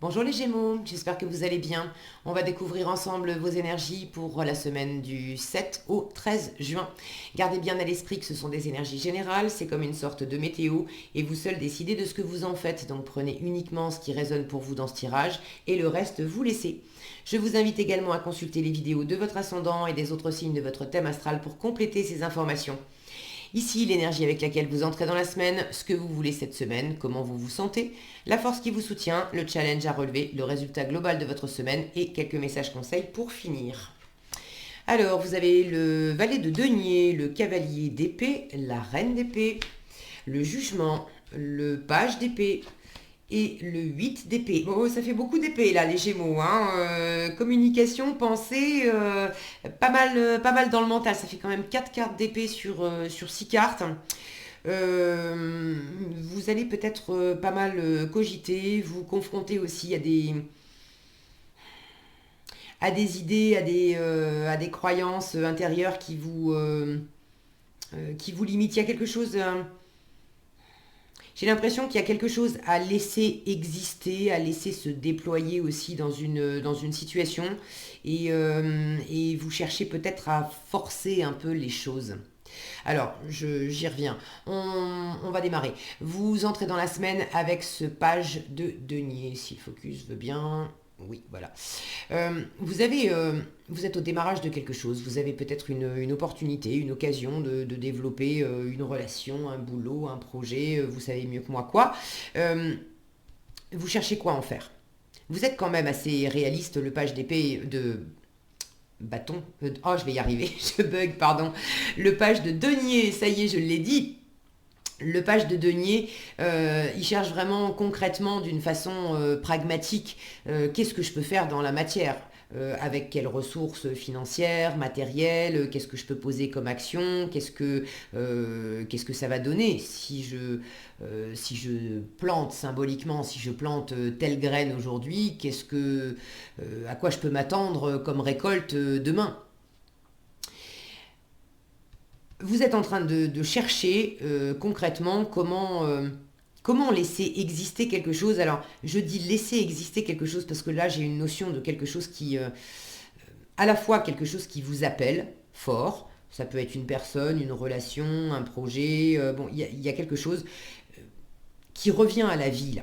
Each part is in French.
Bonjour les Gémeaux, j'espère que vous allez bien. On va découvrir ensemble vos énergies pour la semaine du 7 au 13 juin. Gardez bien à l'esprit que ce sont des énergies générales, c'est comme une sorte de météo et vous seul décidez de ce que vous en faites. Donc prenez uniquement ce qui résonne pour vous dans ce tirage et le reste vous laissez. Je vous invite également à consulter les vidéos de votre ascendant et des autres signes de votre thème astral pour compléter ces informations. Ici, l'énergie avec laquelle vous entrez dans la semaine, ce que vous voulez cette semaine, comment vous vous sentez, la force qui vous soutient, le challenge à relever, le résultat global de votre semaine et quelques messages conseils pour finir. Alors, vous avez le valet de denier, le cavalier d'épée, la reine d'épée, le jugement, le page d'épée et le 8 d'épée. Oh, ça fait beaucoup d'épées là, les Gémeaux. Hein. Communication, pensée, pas mal dans le mental. Ça fait quand même 4 cartes d'épée sur 6 cartes. Vous allez peut-être pas mal cogiter, vous confronter aussi à des idées, à des croyances intérieures qui vous limitent. Il y a quelque chose... j'ai l'impression qu'il y a quelque chose à laisser exister, à laisser se déployer aussi dans une situation et vous cherchez peut-être à forcer un peu les choses. Alors, j'y reviens. On va démarrer. Vous entrez dans la semaine avec ce page de denier, si le focus veut bien. Oui, voilà. Vous êtes au démarrage de quelque chose. Vous avez peut-être une opportunité, une occasion de développer une relation, un boulot, un projet. Vous savez mieux que moi quoi. Euh, vous cherchez quoi en faire? Vous êtes quand même assez réaliste. Le page d'épée de bâton. Oh, je vais y arriver. Je bug, pardon. Le page de denier. Ça y est, je l'ai dit. Le page de denier, il cherche vraiment concrètement, d'une façon pragmatique, qu'est-ce que je peux faire dans la matière, avec quelles ressources financières, matérielles, qu'est-ce que je peux poser comme action, qu'est-ce que ça va donner si je plante symboliquement, si je plante telle graine aujourd'hui, à quoi je peux m'attendre comme récolte demain. Vous êtes en train de chercher concrètement comment laisser exister quelque chose. Alors, je dis laisser exister quelque chose parce que là, j'ai une notion de quelque chose à la fois quelque chose qui vous appelle fort. Ça peut être une personne, une relation, un projet. Bon, il y a quelque chose qui revient à la vie là.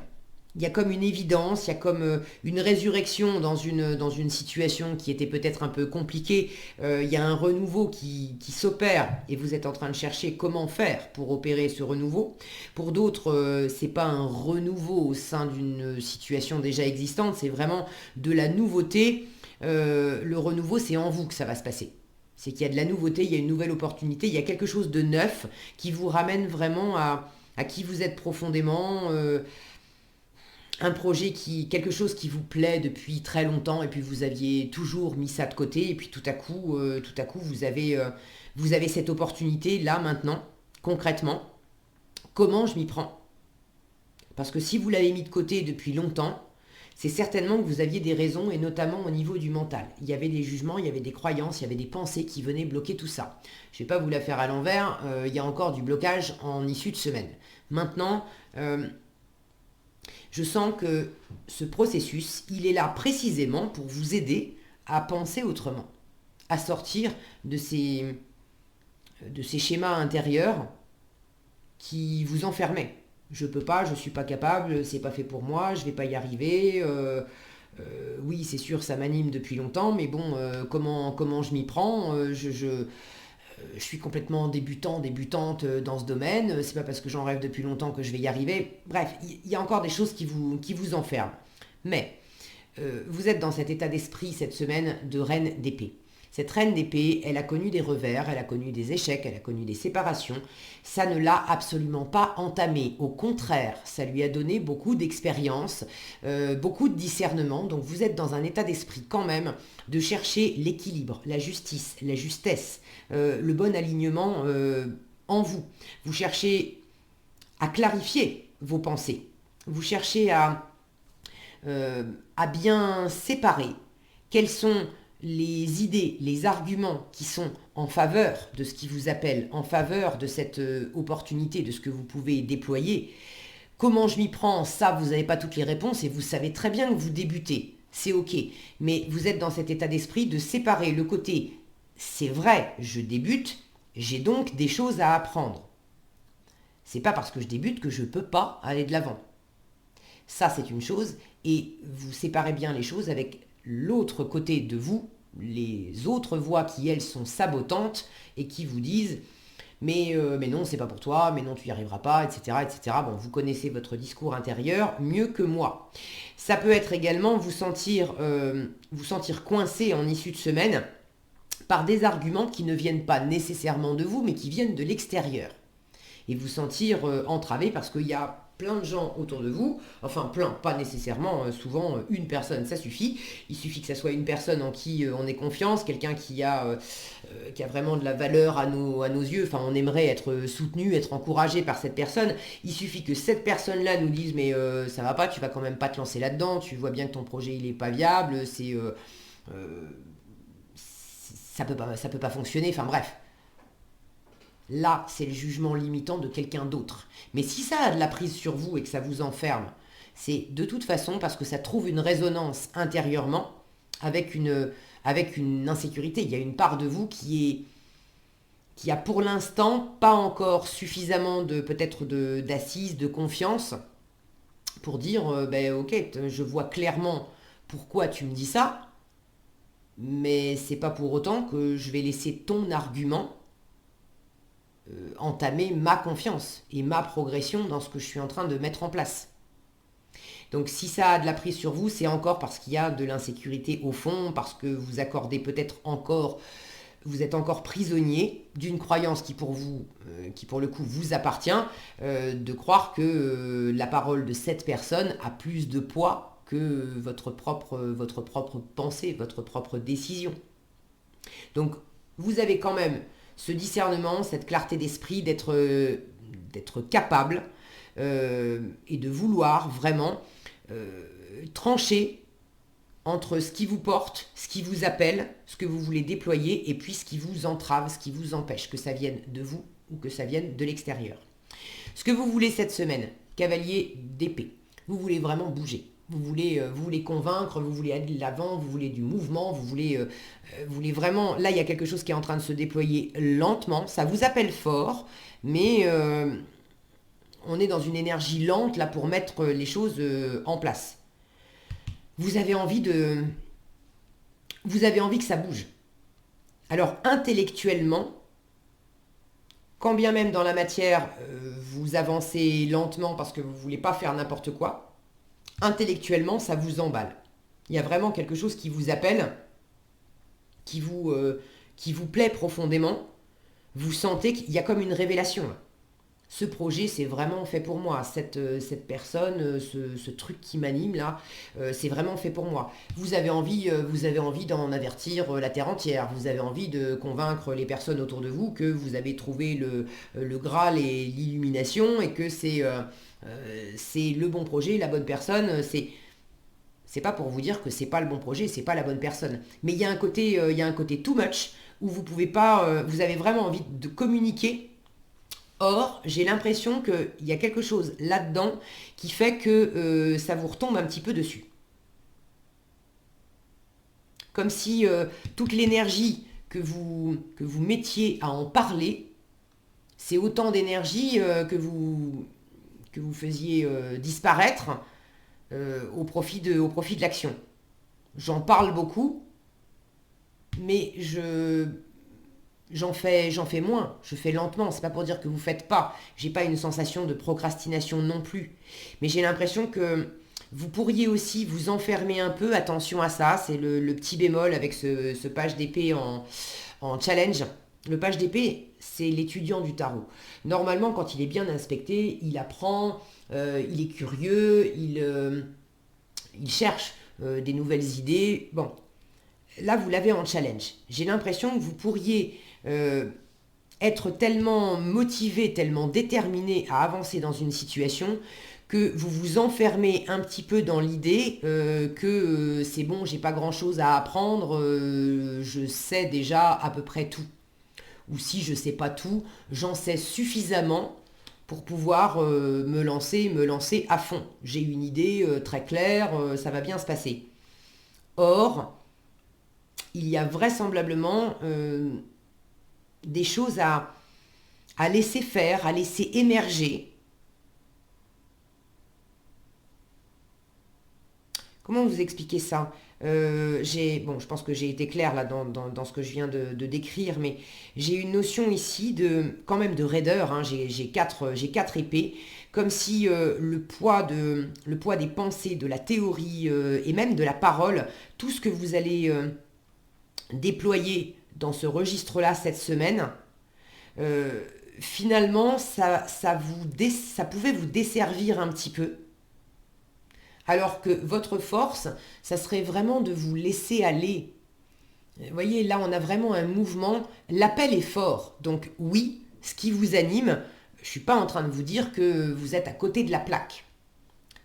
Il y a comme une évidence, il y a comme une résurrection dans une situation qui était peut-être un peu compliquée. Il y a un renouveau qui s'opère et vous êtes en train de chercher comment faire pour opérer ce renouveau. Pour d'autres, c'est pas un renouveau au sein d'une situation déjà existante, c'est vraiment de la nouveauté. Le renouveau, c'est en vous que ça va se passer. C'est qu'il y a de la nouveauté, il y a une nouvelle opportunité, il y a quelque chose de neuf qui vous ramène vraiment à qui vous êtes profondément. Un projet quelque chose qui vous plaît depuis très longtemps et puis vous aviez toujours mis ça de côté et puis tout à coup vous avez cette opportunité là maintenant, concrètement. Comment je m'y prends? Parce que si vous l'avez mis de côté depuis longtemps, c'est certainement que vous aviez des raisons et notamment au niveau du mental. Il y avait des jugements, il y avait des croyances, il y avait des pensées qui venaient bloquer tout ça. Je ne vais pas vous la faire à l'envers, il y a encore du blocage en issue de semaine. Maintenant, je sens que ce processus, il est là précisément pour vous aider à penser autrement, à sortir de ces schémas intérieurs qui vous enfermaient. Je peux pas, je suis pas capable, c'est pas fait pour moi, je vais pas y arriver. Oui, c'est sûr, ça m'anime depuis longtemps, mais bon, comment je m'y prends? Je suis complètement débutante dans ce domaine. C'est pas parce que j'en rêve depuis longtemps que je vais y arriver. Bref, il y a encore des choses qui vous enferment. Mais vous êtes dans cet état d'esprit cette semaine de reine d'épée. Cette reine d'épée, elle a connu des revers, elle a connu des échecs, elle a connu des séparations. Ça ne l'a absolument pas entamée. Au contraire, ça lui a donné beaucoup d'expérience, beaucoup de discernement. Donc vous êtes dans un état d'esprit quand même de chercher l'équilibre, la justice, la justesse, le bon alignement en vous. Vous cherchez à clarifier vos pensées. Vous cherchez à bien séparer quelles sont les idées, les arguments qui sont en faveur de ce qui vous appelle, en faveur de cette opportunité, de ce que vous pouvez déployer, Comment je m'y prends? Ça, vous n'avez pas toutes les réponses et vous savez très bien que vous débutez. C'est ok. Mais vous êtes dans cet état d'esprit de séparer le côté c'est vrai, je débute, j'ai donc des choses à apprendre. C'est pas parce que je débute que je peux pas aller de l'avant. Ça, c'est une chose. Et vous séparez bien les choses avec l'autre côté de vous, les autres voix qui, elles, sont sabotantes et qui vous disent mais non, c'est pas pour toi, mais non, tu n'y arriveras pas, etc., etc. Bon, vous connaissez votre discours intérieur mieux que moi. Ça peut être également vous sentir coincé en issue de semaine par des arguments qui ne viennent pas nécessairement de vous, mais qui viennent de l'extérieur. Et vous sentir entravé parce qu'il y a plein de gens autour de vous, enfin plein, pas nécessairement, souvent une personne, ça suffit. Il suffit que ça soit une personne en qui on ait confiance, quelqu'un qui a vraiment de la valeur à nos yeux, enfin on aimerait être soutenu, être encouragé par cette personne. Il suffit que cette personne-là nous dise mais ça va pas, tu vas quand même pas te lancer là-dedans, tu vois bien que ton projet il est pas viable, ça peut pas fonctionner, enfin bref. Là, c'est le jugement limitant de quelqu'un d'autre. Mais si ça a de la prise sur vous et que ça vous enferme, c'est de toute façon parce que ça trouve une résonance intérieurement avec une insécurité. Il y a une part de vous qui a pour l'instant pas encore suffisamment peut-être d'assises, de confiance pour dire ben ok, je vois clairement pourquoi tu me dis ça, mais c'est pas pour autant que je vais laisser ton argument entamer ma confiance et ma progression dans ce que je suis en train de mettre en place. Donc si ça a de la prise sur vous, c'est encore parce qu'il y a de l'insécurité au fond, parce que vous accordez peut-être encore, vous êtes encore prisonnier d'une croyance qui pour vous, qui pour le coup vous appartient, de croire que la parole de cette personne a plus de poids que votre propre pensée, votre propre décision. Donc vous avez quand même ce discernement, cette clarté d'esprit d'être capable et de vouloir vraiment trancher entre ce qui vous porte, ce qui vous appelle, ce que vous voulez déployer et puis ce qui vous entrave, ce qui vous empêche, que ça vienne de vous ou que ça vienne de l'extérieur. Ce que vous voulez cette semaine, cavalier d'épée, vous voulez vraiment bouger. Vous voulez convaincre, vous voulez aller de l'avant, vous voulez du mouvement, vous voulez vraiment... Là, il y a quelque chose qui est en train de se déployer lentement. Ça vous appelle fort, mais on est dans une énergie lente là pour mettre les choses en place. Vous avez envie que ça bouge. Alors, intellectuellement, quand bien même dans la matière, vous avancez lentement parce que vous ne voulez pas faire n'importe quoi, intellectuellement, ça vous emballe. Il y a vraiment quelque chose qui vous appelle, qui vous plaît profondément. Vous sentez qu'il y a comme une révélation. Ce projet, c'est vraiment fait pour moi. Cette personne, ce truc qui m'anime là, c'est vraiment fait pour moi. Vous avez envie d'en avertir la terre entière. Vous avez envie de convaincre les personnes autour de vous que vous avez trouvé le Graal et l'illumination et que c'est le bon projet, la bonne personne. C'est pas pour vous dire que c'est pas le bon projet, c'est pas la bonne personne. Mais il y a un côté too much où vous pouvez pas, vous avez vraiment envie de communiquer. Or, j'ai l'impression qu'il y a quelque chose là-dedans qui fait que ça vous retombe un petit peu dessus. Comme si toute l'énergie que vous mettiez à en parler, c'est autant d'énergie que vous faisiez disparaître au profit de l'action. J'en parle beaucoup, mais j'en fais moins, je fais lentement, c'est pas pour dire que vous faites pas, j'ai pas une sensation de procrastination non plus, mais j'ai l'impression que vous pourriez aussi vous enfermer un peu, attention à ça, c'est le petit bémol avec ce page d'épée en challenge. Le page d'épée, c'est l'étudiant du tarot. Normalement, quand il est bien inspecté, il apprend, il est curieux, il cherche des nouvelles idées. Bon, là, vous l'avez en challenge. J'ai l'impression que vous pourriez être tellement motivé, tellement déterminé à avancer dans une situation que vous vous enfermez un petit peu dans l'idée que c'est bon, j'ai pas grand chose à apprendre, je sais déjà à peu près tout. Ou si je sais pas tout, j'en sais suffisamment pour pouvoir me lancer à fond. J'ai une idée très claire, ça va bien se passer. Or, il y a vraisemblablement des choses à laisser faire, à laisser émerger. Comment vous expliquer ça? Bon, je pense que j'ai été claire là dans ce que je viens de décrire, mais j'ai une notion ici quand même de raideur. Hein. J'ai quatre épées, comme si le poids des pensées, de la théorie et même de la parole, tout ce que vous allez déployer dans ce registre-là cette semaine, euh, finalement, ça pouvait vous desservir un petit peu. Alors que votre force, ça serait vraiment de vous laisser aller. Vous voyez, là, on a vraiment un mouvement. L'appel est fort. Donc oui, ce qui vous anime, je ne suis pas en train de vous dire que vous êtes à côté de la plaque.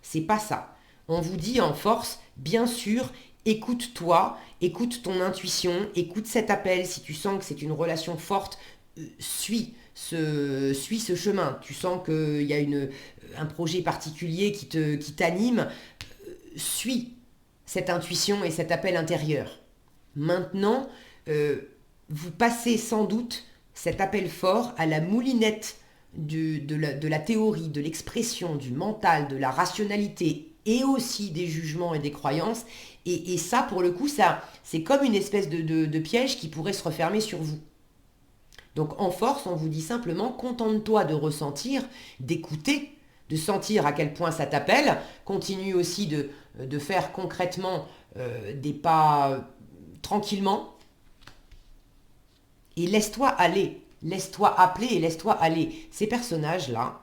C'est pas ça. On vous dit en force, bien sûr, écoute-toi, écoute ton intuition, écoute cet appel. Si tu sens que c'est une relation forte, suis ce chemin. Tu sens qu'il y a un projet particulier qui t'anime, suis cette intuition et cet appel intérieur. Maintenant, vous passez sans doute cet appel fort à la moulinette de la théorie, de l'expression, du mental, de la rationalité et aussi des jugements et des croyances. Et ça, pour le coup, c'est comme une espèce de piège qui pourrait se refermer sur vous. Donc en force, on vous dit simplement, contente-toi de ressentir, d'écouter, de sentir à quel point ça t'appelle. Continue aussi de faire concrètement des pas tranquillement. Et laisse-toi aller, laisse-toi appeler et laisse-toi aller. Ces personnages-là,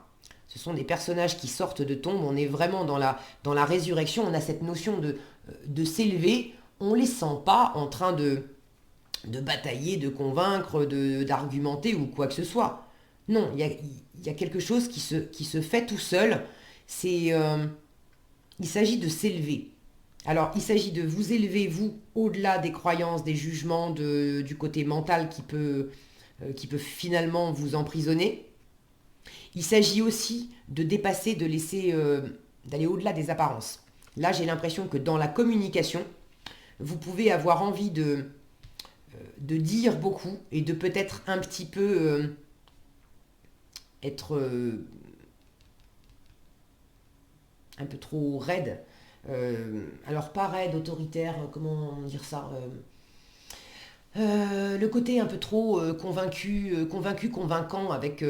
ce sont des personnages qui sortent de tombe. On est vraiment dans la résurrection. On a cette notion de s'élever. On ne les sent pas en train de batailler, de convaincre, d'argumenter ou quoi que ce soit. Non, il y a quelque chose qui se fait tout seul. Il s'agit de s'élever. Alors, il s'agit de vous élever, vous, au-delà des croyances, des jugements, du côté mental qui peut finalement vous emprisonner. Il s'agit aussi de dépasser, de laisser, d'aller au-delà des apparences. Là, j'ai l'impression que dans la communication, vous pouvez avoir envie de dire beaucoup et de peut-être un petit peu être un peu trop raide. Alors pas raide, autoritaire, comment dire ça le côté un peu trop convaincant avec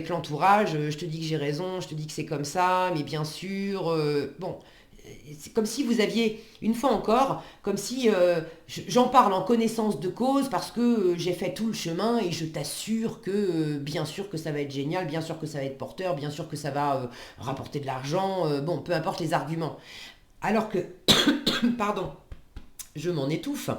l'entourage. Je te dis que j'ai raison, je te dis que c'est comme ça, mais bien sûr. Bon, c'est comme si vous aviez, une fois encore, comme si j'en parle en connaissance de cause parce que j'ai fait tout le chemin et je t'assure que bien sûr que ça va être génial, bien sûr que ça va être porteur, bien sûr que ça va rapporter de l'argent, bon, peu importe les arguments. Alors que, pardon, je m'en étouffe.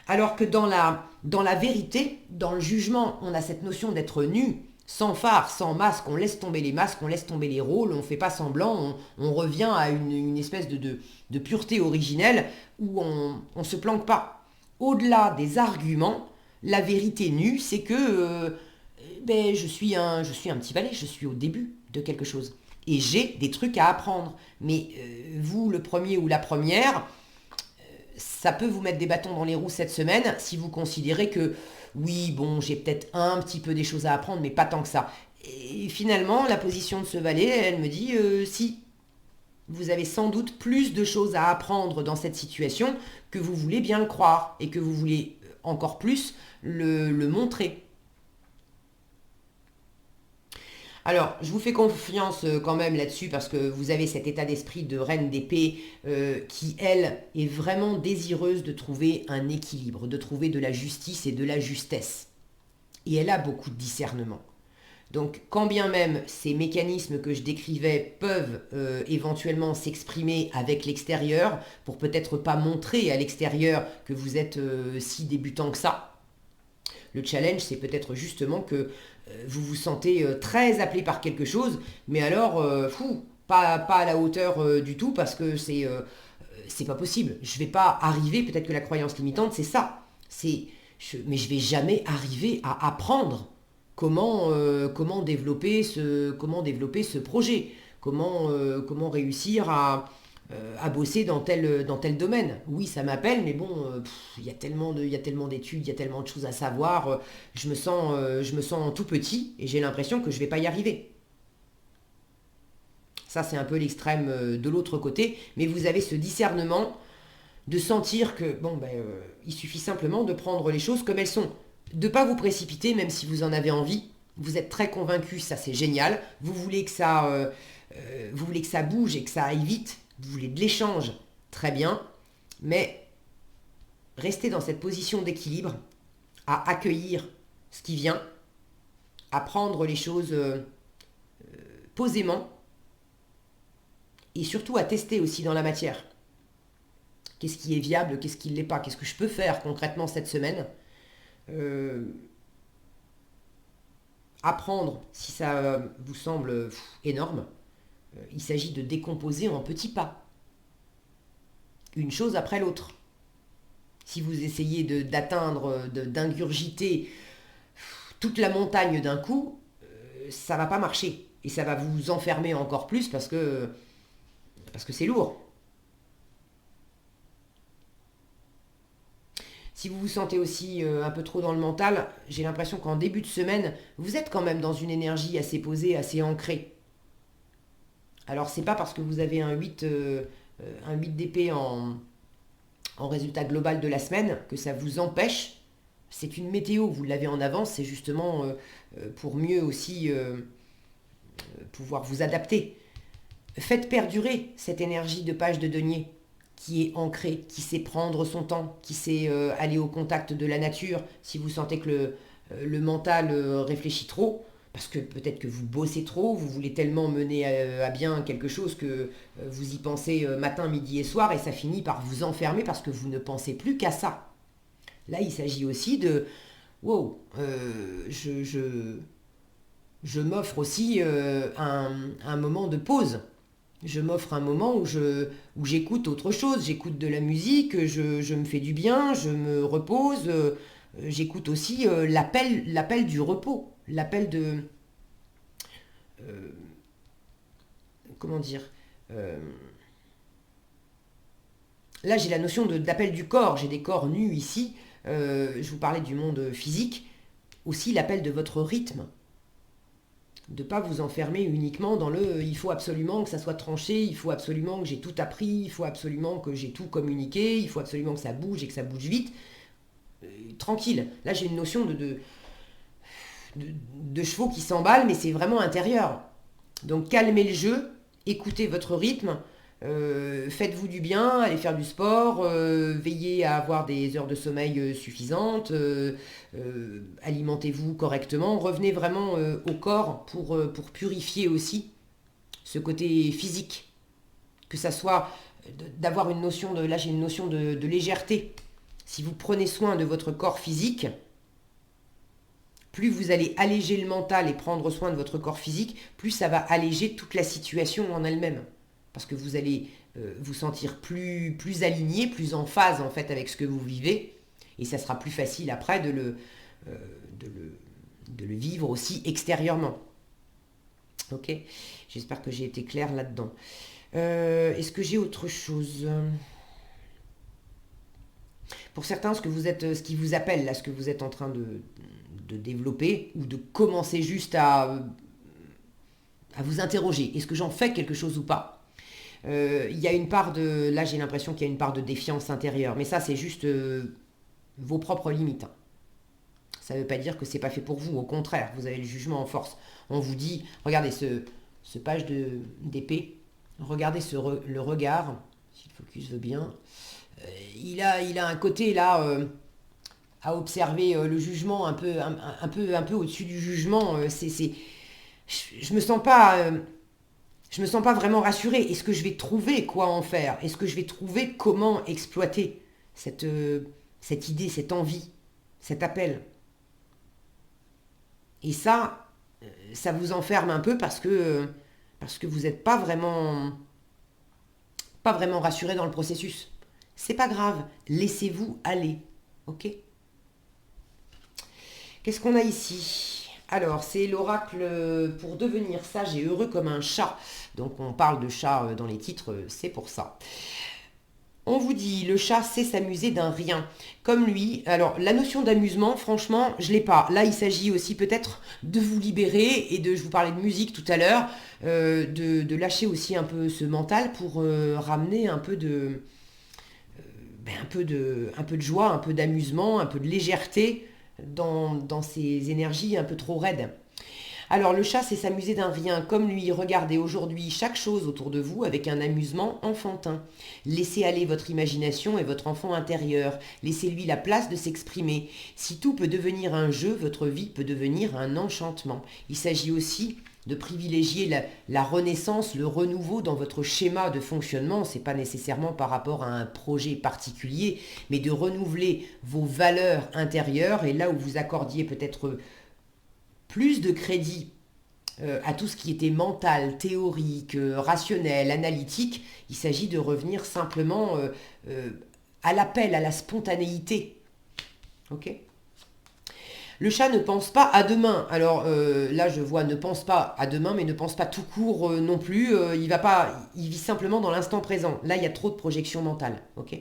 Alors que dans la vérité, dans le jugement, on a cette notion d'être nu, sans phare, sans masque, on laisse tomber les masques, on laisse tomber les rôles, on ne fait pas semblant, on revient à une espèce de pureté originelle où on ne se planque pas. Au-delà des arguments, la vérité nue, c'est que je suis un petit valet, je suis au début de quelque chose. Et j'ai des trucs à apprendre. Mais vous, le premier ou la première, ça peut vous mettre des bâtons dans les roues cette semaine si vous considérez que oui, bon, j'ai peut-être un petit peu des choses à apprendre, mais pas tant que ça. Et finalement, la position de ce valet, elle me dit si, vous avez sans doute plus de choses à apprendre dans cette situation que vous voulez bien le croire et que vous voulez encore plus le montrer. Alors, je vous fais confiance quand même là-dessus parce que vous avez cet état d'esprit de reine d'épée qui, elle, est vraiment désireuse de trouver un équilibre, de trouver de la justice et de la justesse. Et elle a beaucoup de discernement. Donc, quand bien même ces mécanismes que je décrivais peuvent éventuellement s'exprimer avec l'extérieur, pour peut-être pas montrer à l'extérieur que vous êtes si débutant que ça, le challenge, c'est peut-être justement que vous vous sentez très appelé par quelque chose, mais alors, pas à la hauteur du tout, parce que c'est pas possible. Je vais pas arriver, peut-être que la croyance limitante, c'est ça. Mais je vais jamais arriver à apprendre comment comment développer ce projet, comment réussir à bosser dans tel domaine. Oui, ça m'appelle, mais bon, il y a tellement d'études, il y a tellement de choses à savoir, je me sens tout petit et j'ai l'impression que je ne vais pas y arriver. Ça, c'est un peu l'extrême de l'autre côté, mais vous avez ce discernement de sentir que, bon, il suffit simplement de prendre les choses comme elles sont. De ne pas vous précipiter, même si vous en avez envie. Vous êtes très convaincu, ça c'est génial. Vous voulez que ça bouge et que ça aille vite. Vous voulez de l'échange, très bien. Mais restez dans cette position d'équilibre, à accueillir ce qui vient, à prendre les choses posément et surtout à tester aussi dans la matière. Qu'est-ce qui est viable, qu'est-ce qui ne l'est pas, qu'est-ce que je peux faire concrètement cette semaine. Apprendre, si ça vous semble énorme, il s'agit de décomposer en petits pas, une chose après l'autre. Si vous essayez d'atteindre, d'ingurgiter toute la montagne d'un coup, ça va pas marcher. Et ça va vous enfermer encore plus parce que c'est lourd. Si vous vous sentez aussi un peu trop dans le mental, j'ai l'impression qu'en début de semaine, vous êtes quand même dans une énergie assez posée, assez ancrée. Alors c'est pas parce que vous avez un 8 d'épée en résultat global de la semaine que ça vous empêche. C'est une météo, vous l'avez en avance, c'est justement pour mieux aussi pouvoir vous adapter. Faites perdurer cette énergie de page de denier qui est ancrée, qui sait prendre son temps, qui sait aller au contact de la nature. Si vous sentez que le mental réfléchit trop, parce que peut-être que vous bossez trop, vous voulez tellement mener à bien quelque chose que vous y pensez matin, midi et soir, et ça finit par vous enfermer parce que vous ne pensez plus qu'à ça. Là, il s'agit aussi de wow, je m'offre aussi un moment de pause. Je m'offre un moment où j'écoute autre chose, j'écoute de la musique, je me fais du bien, je me repose, j'écoute aussi l'appel du repos, l'appel de... comment dire là j'ai la notion d'appel du corps, j'ai des corps nus ici, je vous parlais du monde physique, aussi l'appel de votre rythme. De ne pas vous enfermer uniquement dans il faut absolument que ça soit tranché, il faut absolument que j'ai tout appris, il faut absolument que j'ai tout communiqué, il faut absolument que ça bouge et que ça bouge vite. Tranquille, là j'ai une notion de chevaux qui s'emballent, mais c'est vraiment intérieur. Donc calmez le jeu, écoutez votre rythme, faites-vous du bien, allez faire du sport, veillez à avoir des heures de sommeil suffisantes, alimentez-vous correctement, revenez vraiment au corps pour purifier aussi ce côté physique, que ça soit d'avoir une notion là j'ai une notion de légèreté. Si vous prenez soin de votre corps physique, plus vous allez alléger le mental et prendre soin de votre corps physique, plus ça va alléger toute la situation en elle-même. Parce que vous allez vous sentir plus aligné, plus en phase en fait avec ce que vous vivez. Et ça sera plus facile après de le vivre aussi extérieurement. Ok ? J'espère que j'ai été claire là-dedans. Est-ce que j'ai autre chose ? Pour certains, ce qui vous appelle, là, ce que vous êtes en train de développer, ou de commencer juste à vous interroger, est-ce que j'en fais quelque chose ou pas ? Il y a une part là j'ai l'impression qu'il y a une part de défiance intérieure, mais ça c'est juste vos propres limites. Ça ne veut pas dire que c'est pas fait pour vous, au contraire, vous avez le jugement en force. On vous dit, regardez ce page d'épée, regardez le regard, si le focus veut bien, il a un côté là à observer le jugement un peu au-dessus du jugement. Je me sens pas je me sens pas vraiment rassurée. Est-ce que je vais trouver quoi en faire? Est-ce que je vais trouver comment exploiter cette idée, cette envie, cet appel? Et ça vous enferme un peu parce que vous n'êtes pas vraiment rassuré dans le processus. C'est pas grave, laissez-vous aller, ok? Qu'est-ce qu'on a ici? Alors, c'est l'oracle pour devenir sage et heureux comme un chat. Donc, on parle de chat dans les titres, c'est pour ça. On vous dit, le chat sait s'amuser d'un rien. Comme lui, alors la notion d'amusement, franchement, je l'ai pas. Là, il s'agit aussi peut-être de vous libérer et je vous parlais de musique tout à l'heure, de lâcher aussi un peu ce mental pour ramener un peu de joie, un peu d'amusement, un peu de légèreté dans ces énergies un peu trop raides. Alors le chat, c'est s'amuser d'un rien, comme lui. Regardez aujourd'hui chaque chose autour de vous avec un amusement enfantin. Laissez aller votre imagination et votre enfant intérieur. Laissez-lui la place de s'exprimer. Si tout peut devenir un jeu, votre vie peut devenir un enchantement. Il s'agit aussi de privilégier la renaissance, le renouveau dans votre schéma de fonctionnement. Ce n'est pas nécessairement par rapport à un projet particulier, mais de renouveler vos valeurs intérieures. Et là où vous accordiez peut-être plus de crédit à tout ce qui était mental, théorique, rationnel, analytique, il s'agit de revenir simplement à l'appel, à la spontanéité. Ok ? Le chat ne pense pas à demain. Alors là, je vois ne pense pas à demain, mais ne pense pas tout court non plus. Il vit simplement dans l'instant présent. Là, il y a trop de projection mentale. Ok ?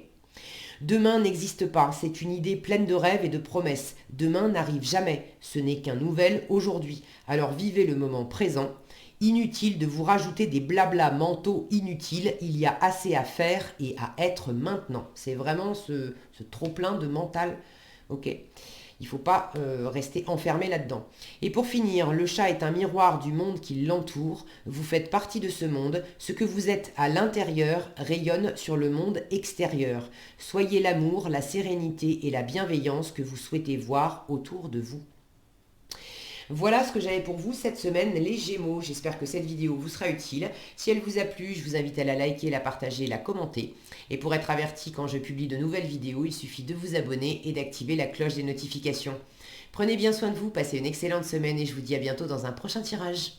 Demain n'existe pas, c'est une idée pleine de rêves et de promesses. Demain n'arrive jamais, ce n'est qu'un nouvel aujourd'hui. Alors vivez le moment présent. Inutile de vous rajouter des blablas mentaux inutiles, il y a assez à faire et à être maintenant. C'est vraiment ce trop-plein de mental. Ok ? Il ne faut pas rester enfermé là-dedans. Et pour finir, le chat est un miroir du monde qui l'entoure. Vous faites partie de ce monde. Ce que vous êtes à l'intérieur rayonne sur le monde extérieur. Soyez l'amour, la sérénité et la bienveillance que vous souhaitez voir autour de vous. Voilà ce que j'avais pour vous cette semaine, les Gémeaux. J'espère que cette vidéo vous sera utile. Si elle vous a plu, je vous invite à la liker, la partager, la commenter. Et pour être averti quand je publie de nouvelles vidéos, il suffit de vous abonner et d'activer la cloche des notifications. Prenez bien soin de vous, passez une excellente semaine et je vous dis à bientôt dans un prochain tirage.